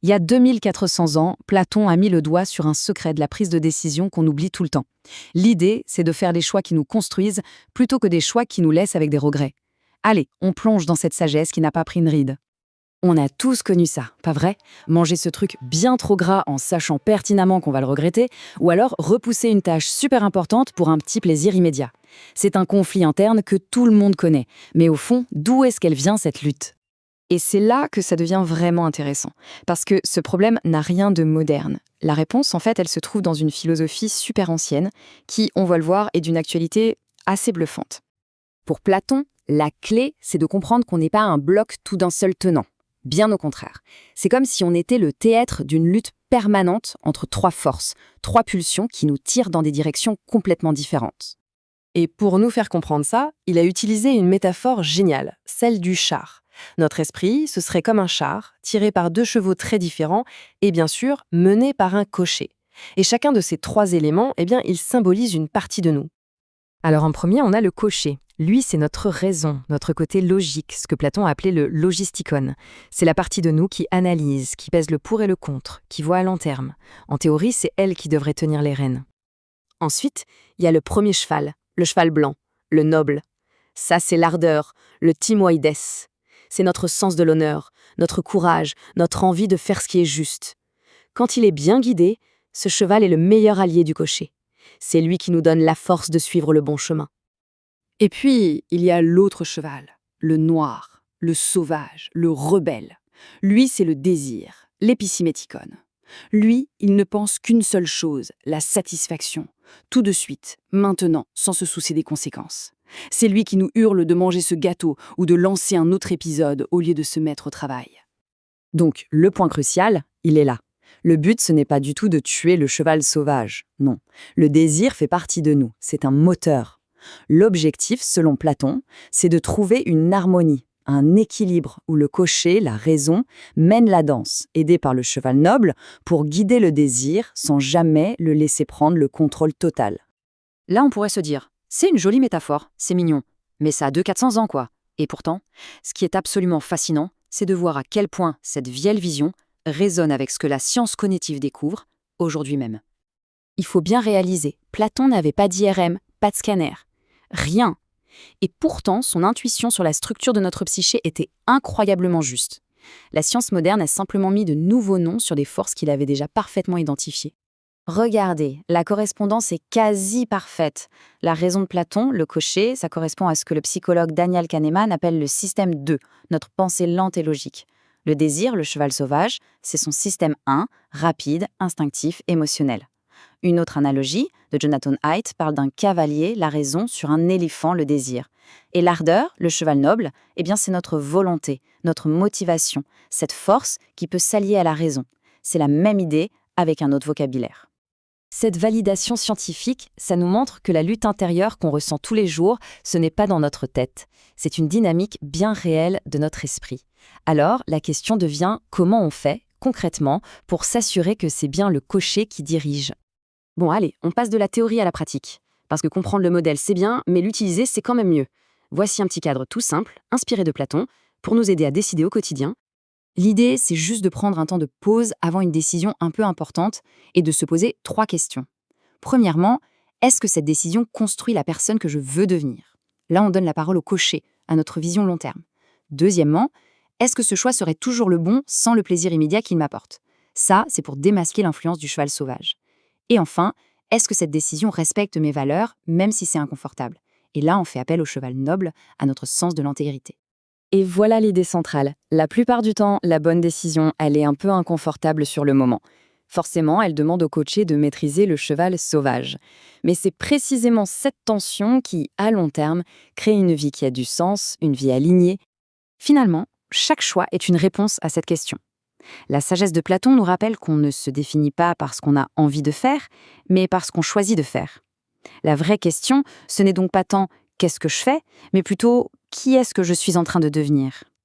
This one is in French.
Il y a 2400 ans, Platon a mis le doigt sur un secret de la prise de décision qu'on oublie tout le temps. L'idée, c'est de faire des choix qui nous construisent plutôt que des choix qui nous laissent avec des regrets. Allez, on plonge dans cette sagesse qui n'a pas pris une ride. On a tous connu ça, pas vrai? Manger ce truc bien trop gras en sachant pertinemment qu'on va le regretter, ou alors repousser une tâche super importante pour un petit plaisir immédiat. C'est un conflit interne que tout le monde connaît. Mais au fond, d'où est-ce qu'elle vient cette lutte? Et c'est là que ça devient vraiment intéressant, parce que ce problème n'a rien de moderne. La réponse, en fait, elle se trouve dans une philosophie super ancienne, qui, on va le voir, est d'une actualité assez bluffante. Pour Platon, la clé, c'est de comprendre qu'on n'est pas un bloc tout d'un seul tenant. Bien au contraire. C'est comme si on était le théâtre d'une lutte permanente entre trois forces, trois pulsions qui nous tirent dans des directions complètement différentes. Et pour nous faire comprendre ça, il a utilisé une métaphore géniale, celle du char. Notre esprit, ce serait comme un char, tiré par deux chevaux très différents et bien sûr, mené par un cocher. Et chacun de ces trois éléments, il symbolise une partie de nous. Alors en premier, on a le cocher. Lui, c'est notre raison, notre côté logique, ce que Platon a appelé le logistikon. C'est la partie de nous qui analyse, qui pèse le pour et le contre, qui voit à long terme. En théorie, c'est elle qui devrait tenir les rênes. Ensuite, il y a le premier cheval, le cheval blanc, le noble. Ça, c'est l'ardeur, le timoïdes. C'est notre sens de l'honneur, notre courage, notre envie de faire ce qui est juste. Quand il est bien guidé, ce cheval est le meilleur allié du cocher. C'est lui qui nous donne la force de suivre le bon chemin. Et puis, il y a l'autre cheval, le noir, le sauvage, le rebelle. Lui, c'est le désir, l'épicymétikon. Lui, il ne pense qu'une seule chose, la satisfaction. Tout de suite, maintenant, sans se soucier des conséquences. C'est lui qui nous hurle de manger ce gâteau ou de lancer un autre épisode au lieu de se mettre au travail. Donc, le point crucial, il est là. Le but, ce n'est pas du tout de tuer le cheval sauvage, non. Le désir fait partie de nous, c'est un moteur. L'objectif, selon Platon, c'est de trouver une harmonie, un équilibre où le cocher, la raison, mène la danse, aidé par le cheval noble, pour guider le désir sans jamais le laisser prendre le contrôle total. Là, on pourrait se dire, c'est une jolie métaphore, c'est mignon, mais ça a 200-400 ans, quoi. Et pourtant, ce qui est absolument fascinant, c'est de voir à quel point cette vieille vision résonne avec ce que la science cognitive découvre aujourd'hui même. Il faut bien réaliser, Platon n'avait pas d'IRM, pas de scanner. Rien. Et pourtant, son intuition sur la structure de notre psyché était incroyablement juste. La science moderne a simplement mis de nouveaux noms sur des forces qu'il avait déjà parfaitement identifiées. Regardez, la correspondance est quasi parfaite. La raison de Platon, le cocher, ça correspond à ce que le psychologue Daniel Kahneman appelle le système 2, notre pensée lente et logique. Le désir, le cheval sauvage, c'est son système 1, rapide, instinctif, émotionnel. Une autre analogie, de Jonathan Haidt, parle d'un cavalier, la raison, sur un éléphant, le désir. Et l'ardeur, le cheval noble, c'est notre volonté, notre motivation, cette force qui peut s'allier à la raison. C'est la même idée avec un autre vocabulaire. Cette validation scientifique, ça nous montre que la lutte intérieure qu'on ressent tous les jours, ce n'est pas dans notre tête. C'est une dynamique bien réelle de notre esprit. Alors, la question devient comment on fait, concrètement, pour s'assurer que c'est bien le cocher qui dirige. Bon, allez, on passe de la théorie à la pratique. Parce que comprendre le modèle, c'est bien, mais l'utiliser, c'est quand même mieux. Voici un petit cadre tout simple, inspiré de Platon, pour nous aider à décider au quotidien. L'idée, c'est juste de prendre un temps de pause avant une décision un peu importante et de se poser 3 questions. Premièrement, est-ce que cette décision construit la personne que je veux devenir? Là, on donne la parole au cocher, à notre vision long terme. Deuxièmement, est-ce que ce choix serait toujours le bon sans le plaisir immédiat qu'il m'apporte? Ça, c'est pour démasquer l'influence du cheval sauvage. Et enfin, est-ce que cette décision respecte mes valeurs, même si c'est inconfortable? Et là, on fait appel au cheval noble, à notre sens de l'intégrité. Et voilà l'idée centrale. La plupart du temps, la bonne décision, elle est un peu inconfortable sur le moment. Forcément, elle demande au cocher de maîtriser le cheval sauvage. Mais c'est précisément cette tension qui, à long terme, crée une vie qui a du sens, une vie alignée. Finalement, chaque choix est une réponse à cette question. La sagesse de Platon nous rappelle qu'on ne se définit pas parce qu'on a envie de faire, mais parce qu'on choisit de faire. La vraie question, ce n'est donc pas tant « qu'est-ce que je fais ?», mais plutôt « qui est-ce que je suis en train de devenir ?»